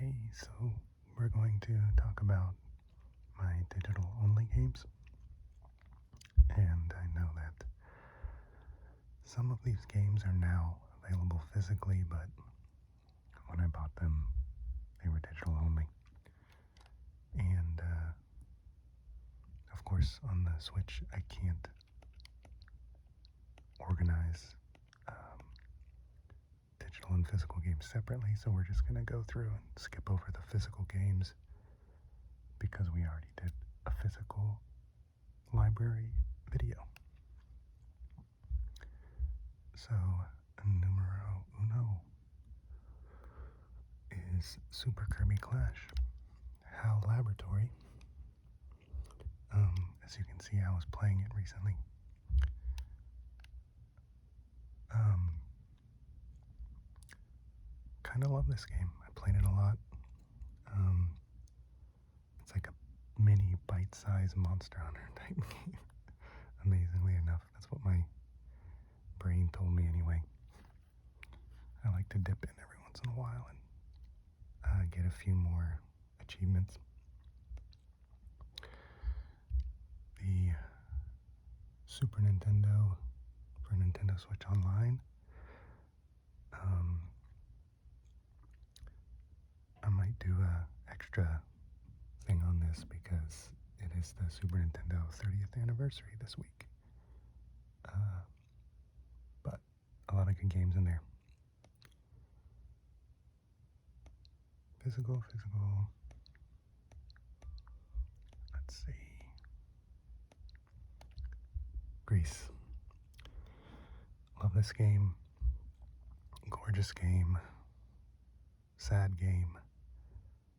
Okay, so we're going to talk about my digital only games. And I know that some of these games are now available physically, but when I bought them, they were digital only. And of course, on the Switch, I can't organize digital and physical games separately, so we're just going to go through and skip over the physical games because we already did a physical library video. So, numero uno is Super Kirby Clash. HAL Laboratory. As you can see, I was playing it recently. Kind of love this game. I played it a lot. It's like a mini bite-sized Monster Hunter type game. Amazingly enough, that's what my brain told me anyway. I like to dip in every once in a while and get a few more achievements. The Super Nintendo for Nintendo Switch Online. I might do a extra thing on this because it is the Super Nintendo 30th anniversary this week. But a lot of good games in there. Physical. Let's see. Grease. Love this game. Gorgeous game. Sad game.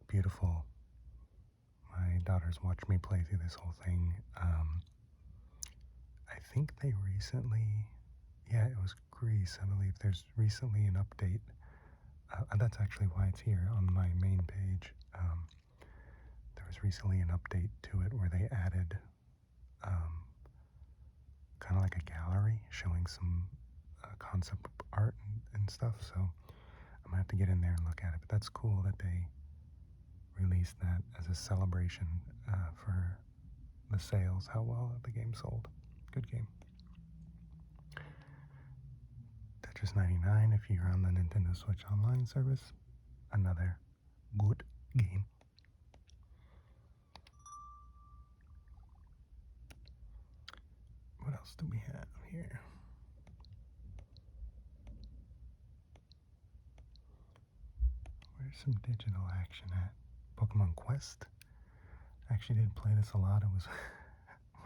Beautiful. My daughters watched me play through this whole thing. I think they recently, it was Grease, I believe. There's recently an update. That's actually why it's here on my main page. There was recently an update to it where they added kind of like a gallery showing some concept art and stuff. So I'm gonna have to get in there and look at it. But that's cool that they released that as a celebration for the sales, how well the game sold. Good game. Tetris 99 if you're on the Nintendo Switch Online service. Another good game. What else do we have here? Where's some digital action at? Pokemon Quest. I actually did play this a lot. It was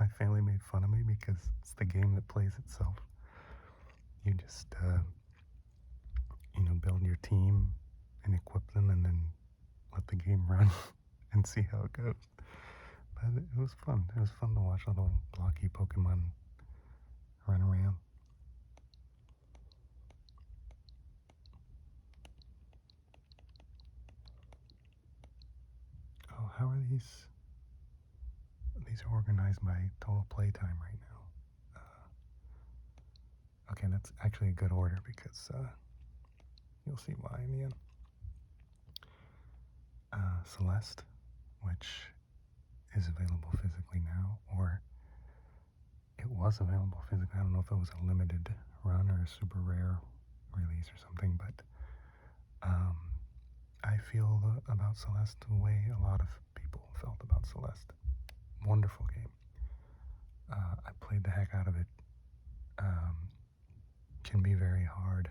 my family made fun of me because it's the game that plays itself. You just build your team and equip them and then let the game run and see how it goes. But it was fun. It was fun to watch little blocky Pokemon run around. Oh, how are these? These are organized by total playtime right now. Okay, that's actually a good order because you'll see why in the end. Celeste, which is available physically now, or it was available physically. I don't know if it was a limited run or a super rare release or something, but I feel about Celeste the way a lot of people felt about Celeste. Wonderful game. I played the heck out of it. Can be very hard,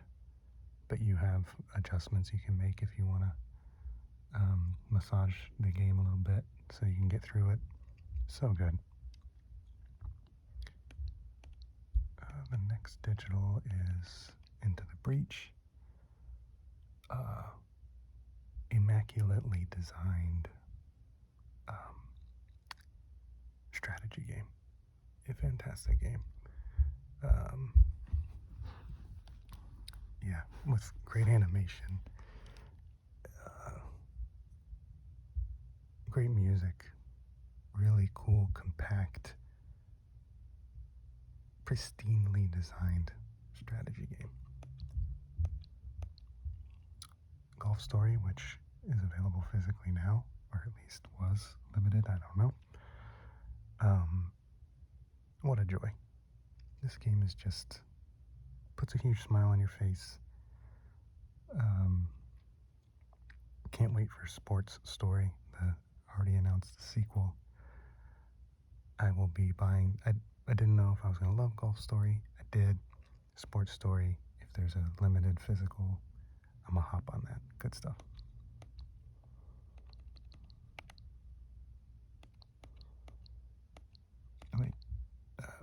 but you have adjustments you can make if you want to massage the game a little bit so you can get through it. So good. The next digital is Into the Breach. Immaculately designed strategy game. A fantastic game. With great animation, great music, really cool, compact, pristinely designed strategy game. Golf Story, which is available physically now, or at least was limited. I don't know. What a joy! This game is just puts a huge smile on your face. Can't wait for Sports Story, the already announced sequel. I will be buying. I didn't know if I was going to love Golf Story. I did. Sports Story, if there's a limited physical, I'm going to hop on that. Good stuff. Oh, wait.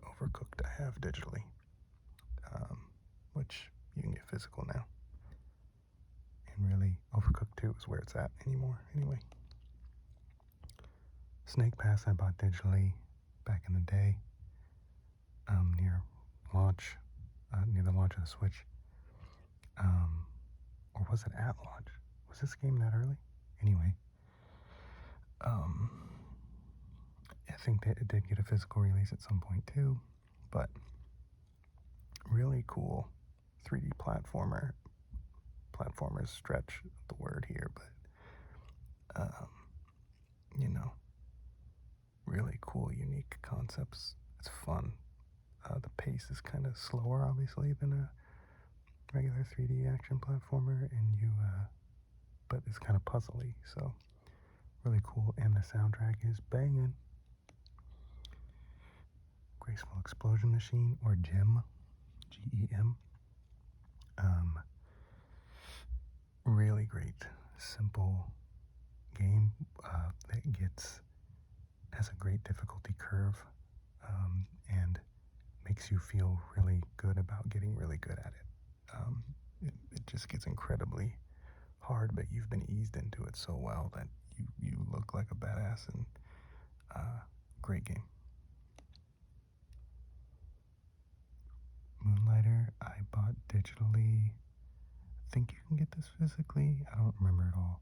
Overcooked I have digitally, which you can get physical now. And really, Overcooked 2 is where it's at anymore, anyway. Snake Pass I bought digitally back in the day, near launch, near the launch of the Switch. Or was it at launch? Was this game that early? Anyway, I think that it did get a physical release at some point too, but really cool 3D platformer. Platformers stretch the word here, but really cool, unique concepts. It's fun. The pace is kind of slower, obviously, than a regular 3D action platformer, and but it's kind of puzzly, so really cool. And the soundtrack is banging. Graceful Explosion Machine, or GEM, GEM. Really great, simple game that has a great difficulty curve, and makes you feel really good about getting really good at it. It just gets incredibly hard, but you've been eased into it so well that you look like a badass, and great game. Moonlighter I bought digitally. I think you can get this physically. I don't remember at all.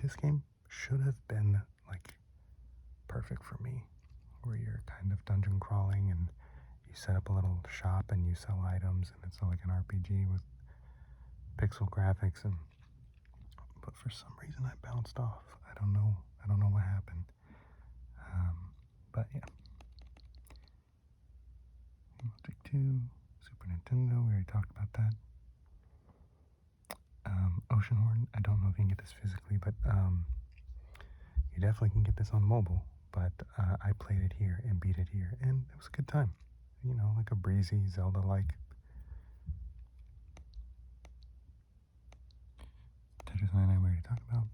This game should have been like perfect for me, where you're kind of dungeon crawling and you set up a little shop and you sell items, and it's like an RPG with pixel graphics. But for some reason I bounced off. I don't know what happened. But yeah. Magic 2, Super Nintendo, we already talked about that. Oceanhorn, I don't know if you can get this physically, but you definitely can get this on mobile. But I played it here and beat it here, and it was a good time. Like a breezy Zelda-like. Tetris 99 we already talked about.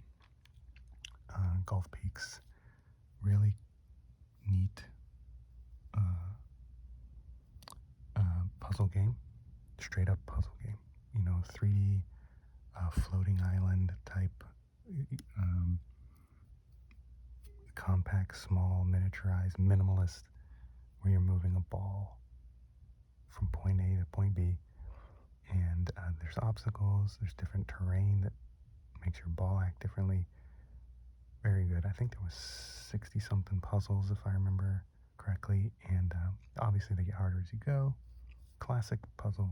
Golf Peaks, really neat puzzle game, straight up puzzle game. 3D floating island type, compact, small, miniaturized, minimalist, where you're moving a ball from point A to point B, and there's obstacles, there's different terrain that makes your ball act differently. Very good. I think there was 60 something puzzles, if I remember correctly, and obviously they get harder as you go. Classic puzzle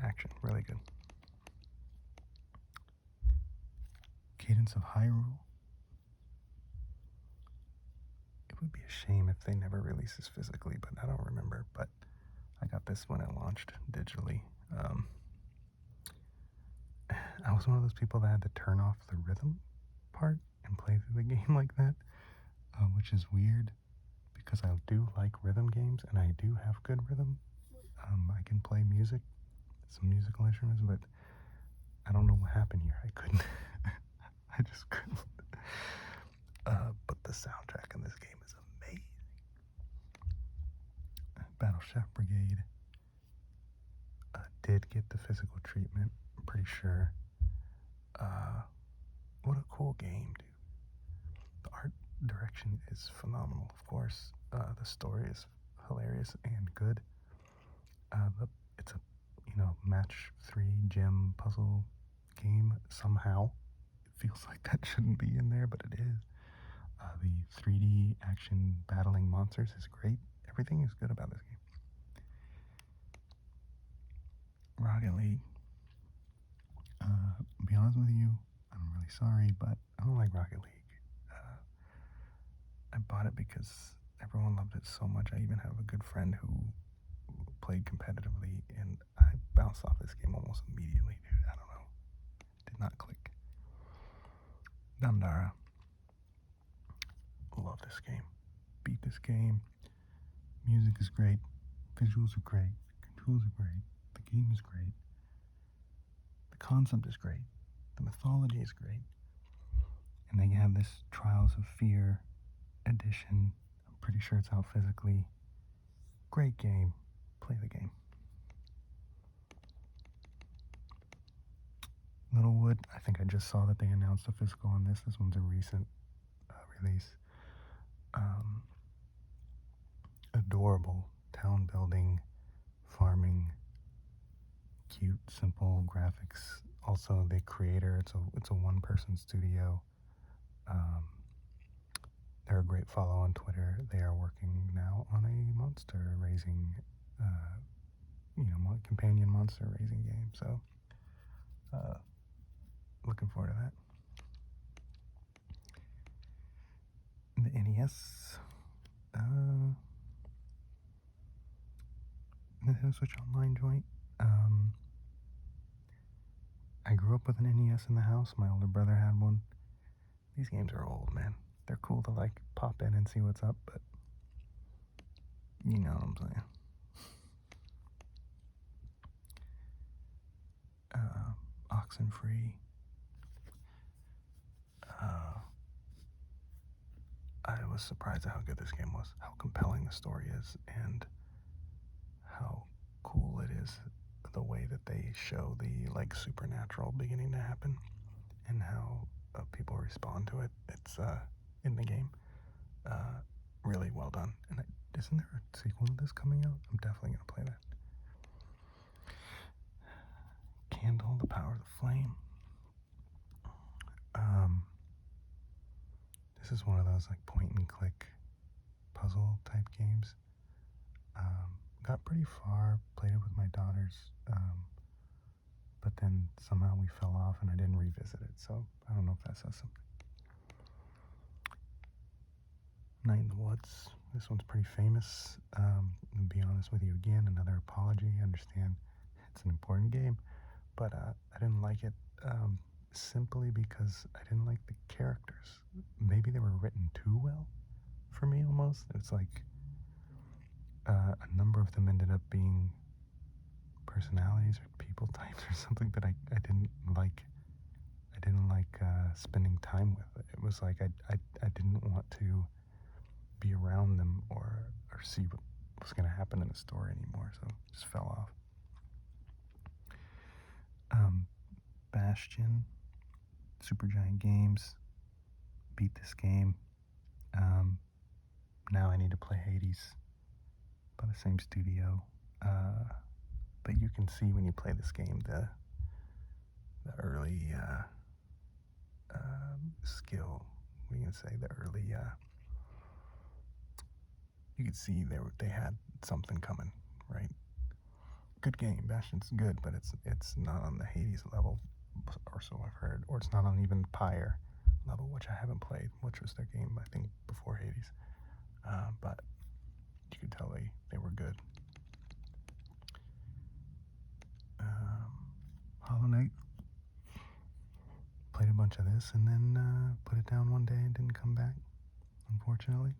action, really good. Cadence of Hyrule. It would be a shame if they never release this physically, but I don't remember. But I got this when it launched digitally. I was one of those people that had to turn off the rhythm part and play through the game like that, which is weird because I do like rhythm games and I do have good rhythm. I can play music, some musical instruments, but I don't know what happened here. I couldn't. I just couldn't. But the soundtrack in this game is amazing. Battle Chef Brigade did get the physical treatment, I'm pretty sure. What a cool game, dude. The art direction is phenomenal, of course. The story is hilarious and good. It's a match 3 gem puzzle game. Somehow it feels like that shouldn't be in there, but it is. The 3D action battling monsters is great. Everything is good about this game. Rocket League. Be honest with you, really sorry, but I don't like Rocket League. I bought it because everyone loved it so much. I even have a good friend who played competitively, and I bounced off this game almost immediately, dude. I don't know. Did not click. Dandara. Love this game. Beat this game. Music is great. Visuals are great. Controls are great. The game is great. The concept is great. The mythology is great. And they have this Trials of Fear edition. I'm pretty sure it's out physically. Great game. Play the game. Littlewood, I think I just saw that they announced a physical on this. This one's a recent release. Adorable town building, farming, cute, simple graphics. Also, the creator, it's a one-person studio. They're a great follow on Twitter. They are working now on a monster raising, companion monster raising game. So, looking forward to that. The NES, Nintendo Switch Online joint. I grew up with an NES in the house. My older brother had one. These games are old, man. They're cool to like pop in and see what's up, but you know what I'm saying. Oxenfree. I was surprised at how good this game was, how compelling the story is, and how cool it is the way that they show the like supernatural beginning to happen and how people respond to it. It's in the game. Really well done. And isn't there a sequel to this coming out? I'm definitely gonna play that. Candle, The Power of the Flame. This is one of those like point and click puzzle type games. Got pretty far, played it with my daughters, but then somehow we fell off and I didn't revisit it, so I don't know if that says something. Night in the Woods. This one's pretty famous. To be honest with you again, another apology. I understand it's an important game, but I didn't like it simply because I didn't like the characters. Maybe they were written too well for me almost. It's like a number of them ended up being personalities or people types or something that I didn't like. I didn't like spending time with. It was like I didn't want to be around them or see what was going to happen in the story anymore, so it just fell off. Bastion, Supergiant Games, beat this game. Now I need to play Hades by the same studio. But you can see when you play this game the early skill. We can say the early. You could see they had something coming, right? Good game. Bastion's good, but it's not on the Hades level, or so I've heard, or it's not on even Pyre level, which I haven't played, which was their game I think before Hades. But you could tell they were good. Hollow Knight. Played a bunch of this and then put it down one day and didn't come back, unfortunately.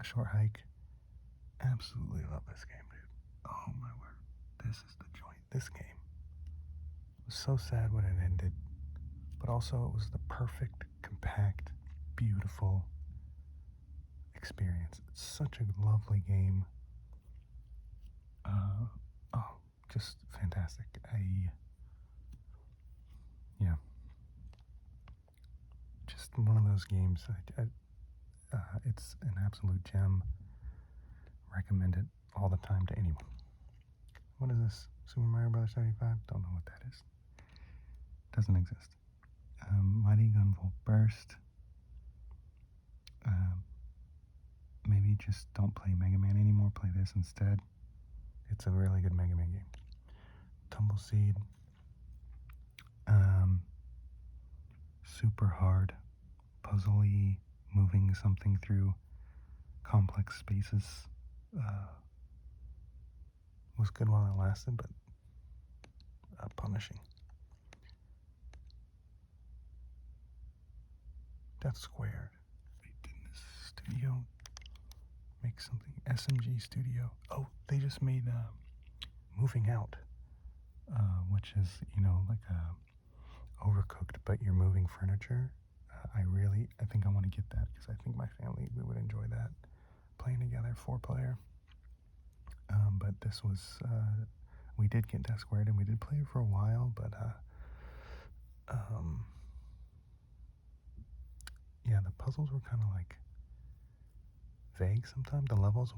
A Short Hike. Absolutely love this game, dude. Oh my word. This is the joint. This game was so sad when it ended, but also it was the perfect, compact, beautiful experience. It's such a lovely game. Just fantastic. Just one of those games. It's an absolute gem. Recommend it all the time to anyone. What is this? Super Mario Bros. 35? Don't know what that is. Doesn't exist. Mighty Gunvolt Burst. Maybe just don't play Mega Man anymore. Play this instead. It's a really good Mega Man game. Tumbleseed. super hard, puzzly, moving something through complex spaces. Was good while it lasted, but punishing. Death Squared. Didn't this studio make something? SMG Studio. Oh, they just made Moving Out, which is, like Overcooked, but you're moving furniture. I think I want to get that because I think my family, we would enjoy that. Playing together, 4-player. But this was, we did get Death Squared and we did play it for a while, but yeah, the puzzles were kind of like vague sometimes. The levels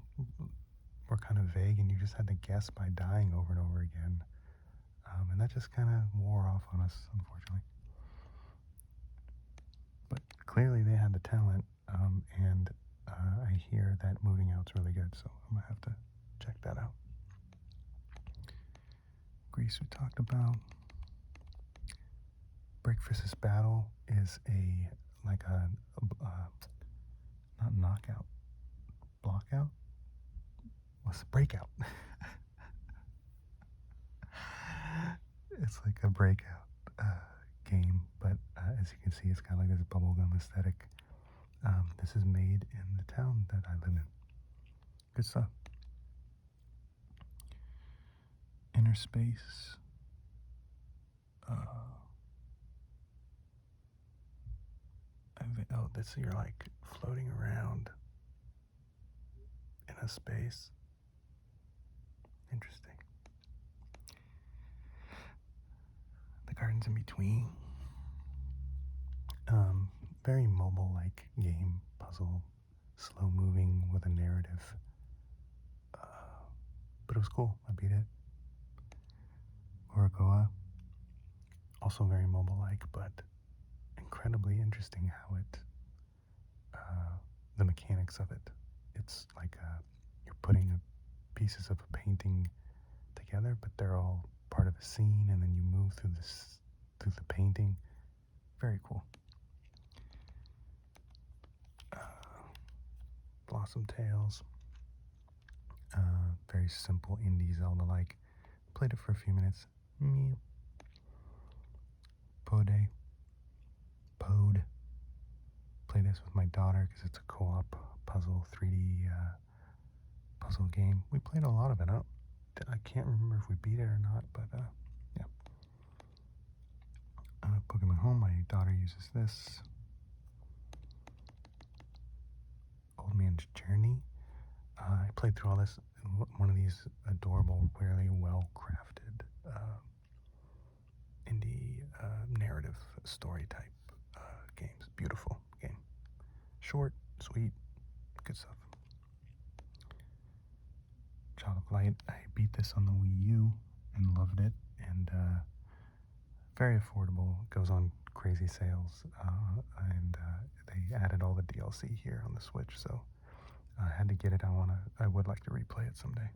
were kind of vague and you just had to guess by dying over and over again. And that just kind of wore off on us, unfortunately. But clearly they had the talent, and I hear that Moving Out's really good, so I'm gonna have to check that out. Grease we talked about. Breakfast's Battle is not knockout, blockout. What's breakout? It's like a breakout game, but as you can see, it's got like this bubblegum aesthetic. This is made in the town that I live in. Good stuff. Inner Space. This you're like floating around in a space. Interesting. The Gardens in Between. Very mobile-like game, puzzle, slow moving with a narrative. But it was cool. I beat it. Orogoa. Also very mobile-like, but incredibly interesting how it, the mechanics of it. It's like you're putting pieces of a painting together, but they're all part of a scene, and then you move through the painting. Very cool. Blossom Tales. Very simple indie Zelda-like. Played it for a few minutes. Pode. Play this with my daughter because it's a co-op puzzle 3D puzzle game. We played a lot of it. I can't remember if we beat it or not, but yeah. Pokemon Home. My daughter uses this. Old Man's Journey. I played through all this in one of these adorable, really well-crafted indie narrative story type games. Beautiful game. Short, sweet, good stuff. Child of Light. I beat this on the Wii U and loved it, and very affordable. Goes on crazy sales, and they added all the DLC here on the Switch, so I had to get it. I would like to replay it someday.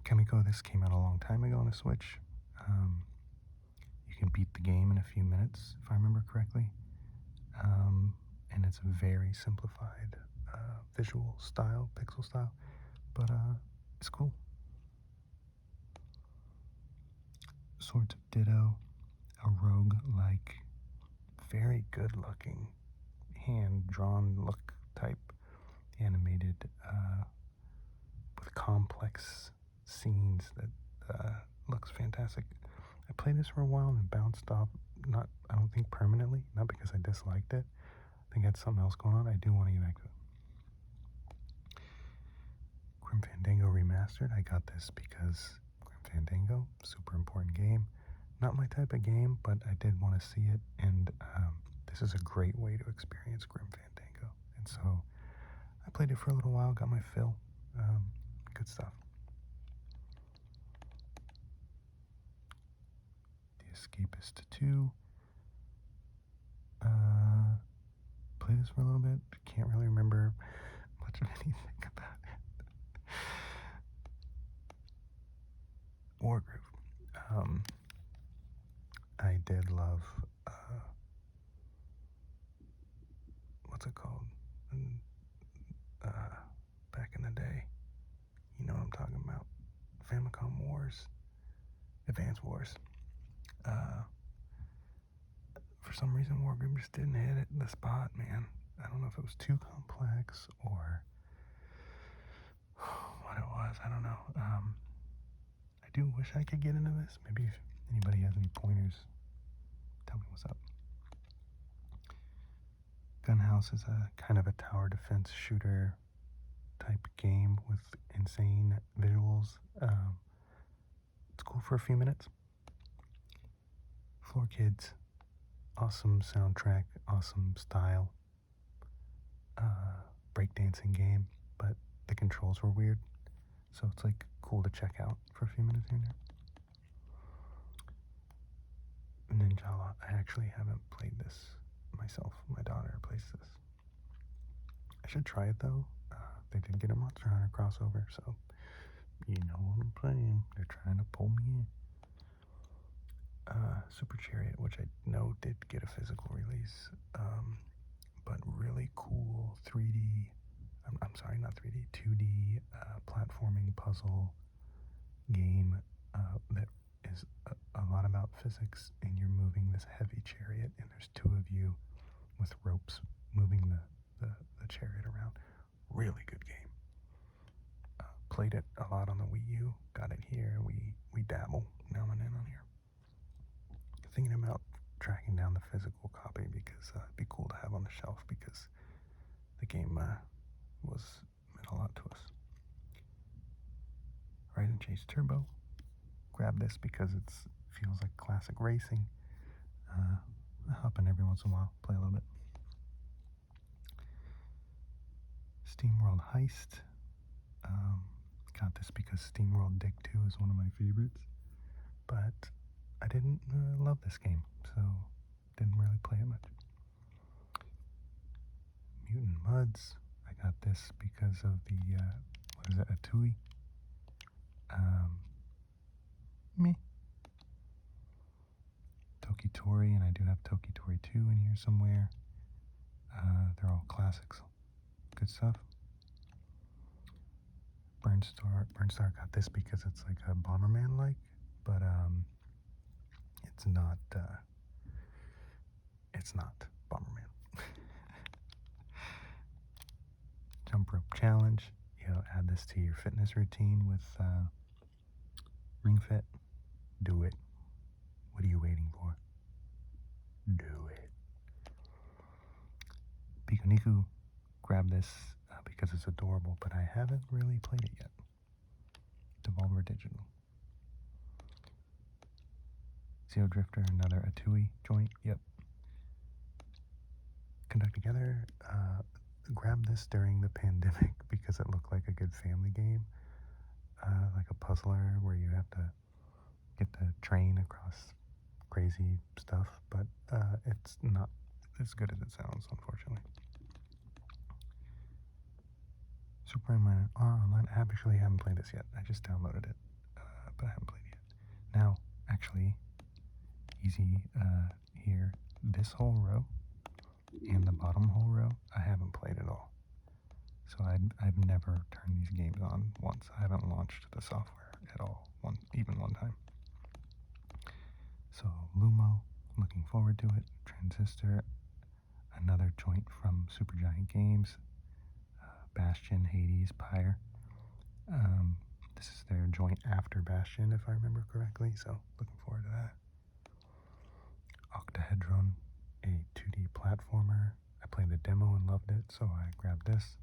Chemico, this came out a long time ago on the Switch. You can beat the game in a few minutes, if I remember correctly. And it's a very simplified visual style, pixel style, but it's cool. Swords of Ditto, a rogue-like, very good-looking, hand-drawn look type, animated with complex scenes that looks fantastic. I played this for a while and bounced off, I don't think permanently, not because I disliked it. I think I had something else going on. I do want to get back to it. Grim Fandango Remastered. I got this because Grim Fandango, super important game. Not my type of game, but I did want to see it, and this is a great way to experience Grim Fandango. And so I played it for a little while, got my fill. Good stuff. The Escapist 2. Played this for a little bit. Can't really remember much of anything about it. Wargroove. I did love, what's it called? Uh, Back in the day. You know what I'm talking about. Famicom Wars. Advance Wars. For some reason, Wargame just didn't hit it the spot, man. I don't know if it was too complex or what it was. I don't know. I do wish I could get into this. Maybe if anybody has any pointers, tell me what's up. Gunhouse is a kind of a tower defense shooter type game with insane visuals. It's cool for a few minutes. Floor Kids, awesome soundtrack, awesome style. Breakdancing game, but the controls were weird, so it's like cool to check out for a few minutes here and there. Ninjala, I actually haven't played this myself. My daughter plays this. I should try it though. They did get a Monster Hunter crossover, so you know what I'm playing. They're trying to pull me in. Super Chariot, which I know did get a physical release, but really cool 3D. I'm sorry, not 3D, 2D platforming puzzle game that is a lot about physics, and you're moving this heavy chariot, and there's two of you with ropes moving the chariot around. Really good game. Played it a lot on the Wii U, got it here, we dabble now and then on here. Thinking about tracking down the physical copy because it'd be cool to have on the shelf because the game meant a lot to us. Ride and Chase Turbo. Grab this because it feels like classic racing. I hop in every once in a while, play a little bit. SteamWorld Heist. Got this because SteamWorld Dig 2 is one of my favorites, but I didn't love this game, so didn't really play it much. Mutant Muds. I got this because of the, what is it, Atui? Me. Tokitori, and I do have Tokitori 2 in here somewhere. They're all classics. Good stuff. Burnstar got this because it's like a Bomberman-like, but it's not Bomberman. Jump Rope Challenge. Add this to your fitness routine with Ring Fit. Do it. What are you waiting for? Do it. Pikuniku. Grab this because it's adorable, but I haven't really played it yet. Devolver Digital. Zero Drifter, another Atui joint. Yep. Conduct Together. Grab this during the pandemic because it looked like a good family game. Like a puzzler where you have to get the train across crazy stuff, but it's not as good as it sounds, unfortunately. Superman Online. I actually haven't played this yet. I just downloaded it, but I haven't played it yet. Now, actually, easy here. This whole row and the bottom whole row, I haven't played at all. So I've never turned these games on once. I haven't launched the software at all, even one time. So Lumo, looking forward to it. Transistor, another joint from Supergiant Games. Bastion, Hades, Pyre. This is their joint after Bastion, if I remember correctly, so looking forward to that. Octahedron, a 2D platformer. I played the demo and loved it, so I grabbed this.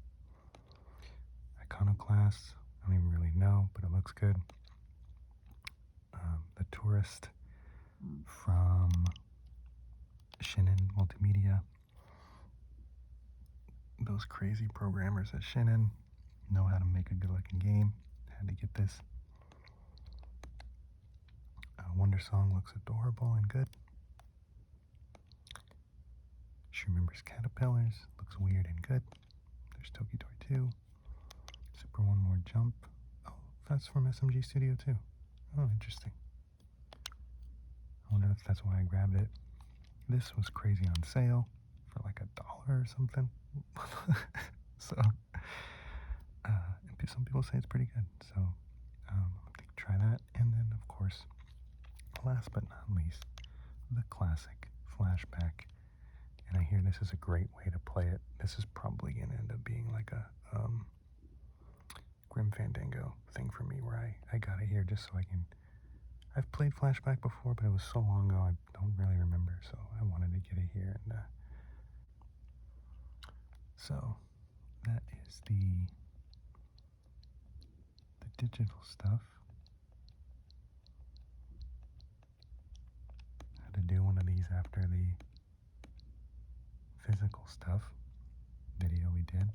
Iconoclast, I don't even really know, but it looks good. The Tourist from Shin'en Multimedia. Those crazy programmers at Shin'en know how to make a good looking game. Had to get this. Wonder Song looks adorable and good. She Remembers Caterpillars looks weird and good. There's Tokitori 2. Super One More Jump. Oh, that's from SMG Studio too. Oh, interesting. wonder if that's why I grabbed it. This was crazy on sale for like $1 or something. So, some people say it's pretty good. So, I think try that. And then, of course, last but not least, the classic Flashback. And I hear this is a great way to play it. This is probably going to end up being like a Grim Fandango thing for me, where I got it here just so I can. I've played Flashback before, but it was so long ago I don't really remember, so I wanted to get it here. And so that is the digital stuff. I had to do one of these after the physical stuff video we did.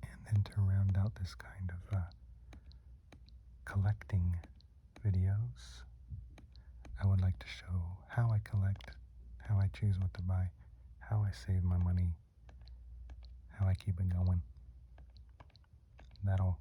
And then to round out this kind of collecting videos, I would like to show how I collect, how I choose what to buy, how I save my money, how I keep it going. That'll